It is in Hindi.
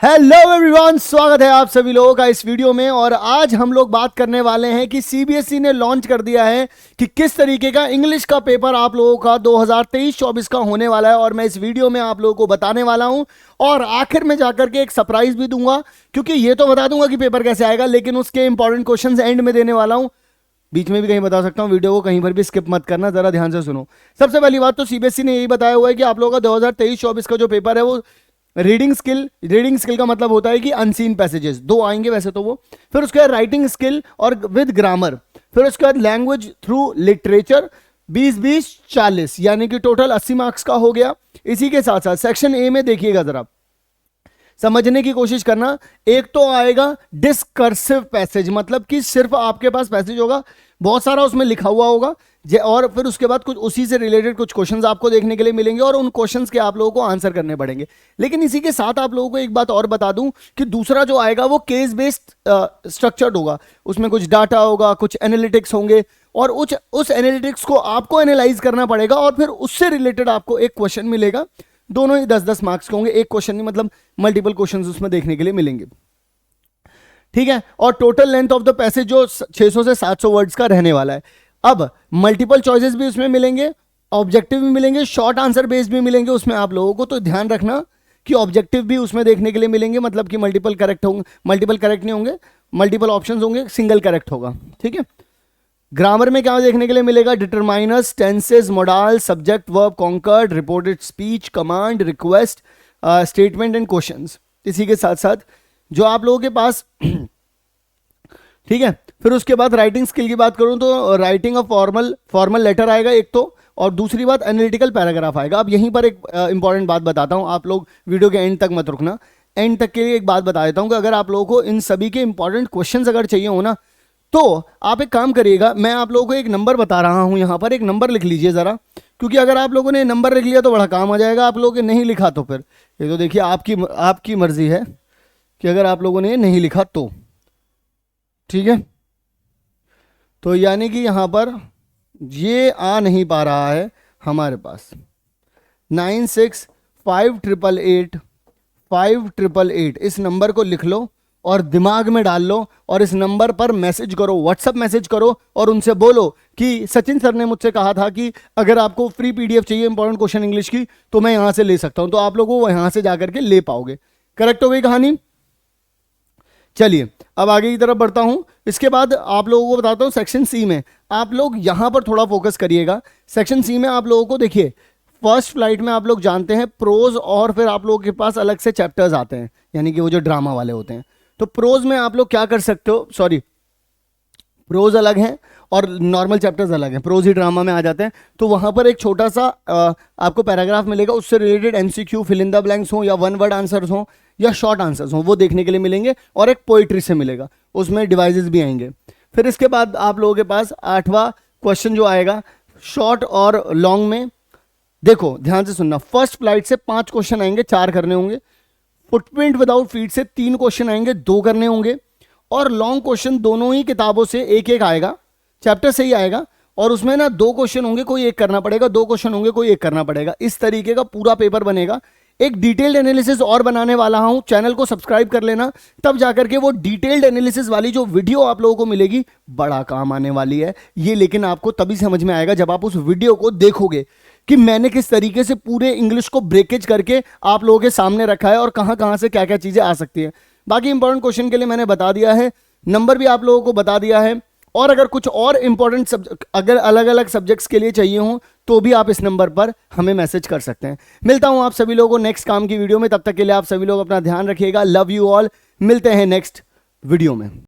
हेलो एवरीवन, स्वागत है आप सभी लोगों का इस वीडियो में। और आज हम लोग बात करने वाले हैं कि सीबीएसई ने लॉन्च कर दिया है कि किस तरीके का इंग्लिश का पेपर आप लोगों का 2023-24 का होने वाला है। और मैं इस वीडियो में आप लोगों को बताने वाला हूं और आखिर में जाकर के एक सरप्राइज भी दूंगा, क्योंकि ये तो बता दूंगा कि पेपर कैसे आएगा, लेकिन उसके इंपॉर्टेंट क्वेश्चंस एंड में देने वाला हूं। बीच में भी कहीं बता सकता हूं, वीडियो को कहीं पर भी स्किप मत करना, जरा ध्यान से सुनो। सबसे पहली बात तो सीबीएसई ने यही बताया हुआ है कि आप लोगों का 2023-24 का जो पेपर है वो रीडिंग स्किल का मतलब होता है कि अनसीन पैसेजेस 2 आएंगे वैसे तो वो, फिर उसके बाद राइटिंग स्किल और विद ग्रामर, फिर उसके बाद लैंग्वेज थ्रू लिटरेचर 20-20-40, यानी कि टोटल 80 मार्क्स का हो गया। इसी के साथ साथ सेक्शन ए में देखिएगा, जरा समझने की कोशिश करना। एक तो आएगा डिस्कर्सिव पैसेज, मतलब कि सिर्फ आपके पास पैसेज होगा, बहुत सारा उसमें लिखा हुआ होगा, और फिर उसके बाद कुछ उसी से रिलेटेड कुछ क्वेश्चंस आपको देखने के लिए मिलेंगे और उन क्वेश्चंस के आप लोगों को आंसर करने पड़ेंगे। लेकिन इसी के साथ आप लोगों को एक बात और बता दूं कि दूसरा जो आएगा वो केस बेस्ड स्ट्रक्चर्ड होगा। उसमें कुछ डाटा होगा, कुछ एनालिटिक्स होंगे, और उस एनालिटिक्स को आपको एनालाइज करना पड़ेगा और फिर उससे रिलेटेड आपको एक क्वेश्चन मिलेगा। दोनों ही 10-10 मार्क्स के होंगे, एक क्वेश्चन नहीं, मतलब मल्टीपल क्वेश्चंस उसमें देखने के लिए मिलेंगे, ठीक है। और total length of the passage जो 600 से 700 वर्ड्स का रहने वाला है। अब मल्टीपल चॉइसेस भी उसमें मिलेंगे, ऑब्जेक्टिव भी मिलेंगे, शॉर्ट आंसर बेस्ड भी मिलेंगे उसमें आप लोगों को। तो ध्यान रखना कि ऑब्जेक्टिव भी उसमें देखने के लिए मिलेंगे, मतलब कि मल्टीपल करेक्ट होंगे, मल्टीपल करेक्ट नहीं होंगे, मल्टीपल ऑप्शंस होंगे, सिंगल करेक्ट होगा, ठीक है। ग्रामर में क्या देखने के लिए मिलेगा? Determiners, tenses, modal, subject, verb, concord, reported speech, command, request, statement and questions. इसी के साथ साथ जो आप लोगों के पास ठीक है, फिर उसके बाद राइटिंग स्किल की बात करूं तो राइटिंग ऑफ फॉर्मल लेटर आएगा एक तो, और दूसरी बात एनालिटिकल पैराग्राफ आएगा। अब यहीं पर एक इंपॉर्टेंट बात बताता हूं, आप लोग वीडियो के एंड तक मत रुकना। एंड तक के लिए एक बात बता देता हूं कि अगर आप लोगों को इन सभी के इंपॉर्टेंट क्वेश्चंस अगर चाहिए हो ना, तो आप एक काम करिएगा, मैं आप लोगों को एक नंबर बता रहा हूं, यहां पर एक नंबर लिख लीजिए जरा, क्योंकि अगर आप लोगों ने नंबर लिख लिया तो बड़ा काम आ जाएगा। आप लोगों ने नहीं लिखा तो फिर ये तो देखिए आपकी मर्जी है कि अगर आप लोगों ने नहीं लिखा तो, ठीक है। तो यानी कि यहां पर ये आ नहीं पा रहा है हमारे पास। 9658885888 इस नंबर को लिख लो और दिमाग में डाल लो, और इस नंबर पर मैसेज करो, व्हाट्सएप मैसेज करो और उनसे बोलो कि सचिन सर ने मुझसे कहा था कि अगर आपको फ्री पीडीएफ चाहिए इंपॉर्टेंट क्वेश्चन इंग्लिश की तो मैं यहां से ले सकता हूं। तो आप लोगों को यहां से जाकर के ले पाओगे। करेक्ट हो गई कहानी। चलिए अब आगे की तरफ बढ़ता हूं। इसके बाद आप लोगों को बताता हूं सेक्शन सी में आप लोग यहां पर थोड़ा फोकस करिएगा। सेक्शन सी में आप लोगों को देखिए, फर्स्ट फ्लाइट में आप लोग जानते हैं प्रोज, और फिर आप लोगों के पास अलग से चैप्टर्स आते हैं, यानी कि वो जो ड्रामा वाले होते हैं। तो प्रोज में आप लोग क्या कर सकते हो, सॉरी प्रोज अलग है और नॉर्मल चैप्टर्स अलग हैं, प्रोज ही ड्रामा में आ जाते हैं। तो वहां पर एक छोटा सा आपको पैराग्राफ मिलेगा, उससे related MCQ, fill in the blanks हो या वन वर्ड आंसर्स हो या शॉर्ट आंसर्स हो, वो देखने के लिए मिलेंगे, और एक पोइट्री से मिलेगा, उसमें डिवाइसेस भी आएंगे। फिर इसके बाद आप लोगों के पास 8वां क्वेश्चन जो आएगा शॉर्ट और लॉन्ग में, देखो ध्यान से सुनना, फर्स्ट फ्लाइट से 5 क्वेश्चन आएंगे, 4 करने होंगे। फुटप्रिंट विदाउट फीट से 3 क्वेश्चन आएंगे, 2 करने होंगे। और लॉन्ग क्वेश्चन दोनों ही किताबों से एक एक आएगा, चैप्टर से ही आएगा, और उसमें ना 2 क्वेश्चन होंगे, कोई एक करना पड़ेगा, 2 क्वेश्चन होंगे, कोई एक करना पड़ेगा। इस तरीके का पूरा पेपर बनेगा। एक डिटेल्ड एनालिसिस और बनाने वाला हूं, चैनल को सब्सक्राइब कर लेना, तब जाकर के वो डिटेल्ड एनालिसिस वाली जो वीडियो आप लोगों को मिलेगी बड़ा काम आने वाली है ये। लेकिन आपको तभी समझ में आएगा जब आप उस वीडियो को देखोगे कि मैंने किस तरीके से पूरे इंग्लिश को ब्रेकेज करके आप लोगों के सामने रखा है और कहां कहां से क्या क्या चीजें आ सकती हैं। बाकी इंपॉर्टेंट क्वेश्चन के लिए मैंने बता दिया है, नंबर भी आप लोगों को बता दिया है, और अगर कुछ और इंपॉर्टेंट सब्जेक्ट अगर अलग अलग सब्जेक्ट्स के लिए चाहिए हो तो भी आप इस नंबर पर हमें मैसेज कर सकते हैं। मिलता हूं आप सभी लोगों को नेक्स्ट काम की वीडियो में, तब तक के लिए आप सभी लोग अपना ध्यान रखिएगा। लव यू ऑल, मिलते हैं नेक्स्ट वीडियो में।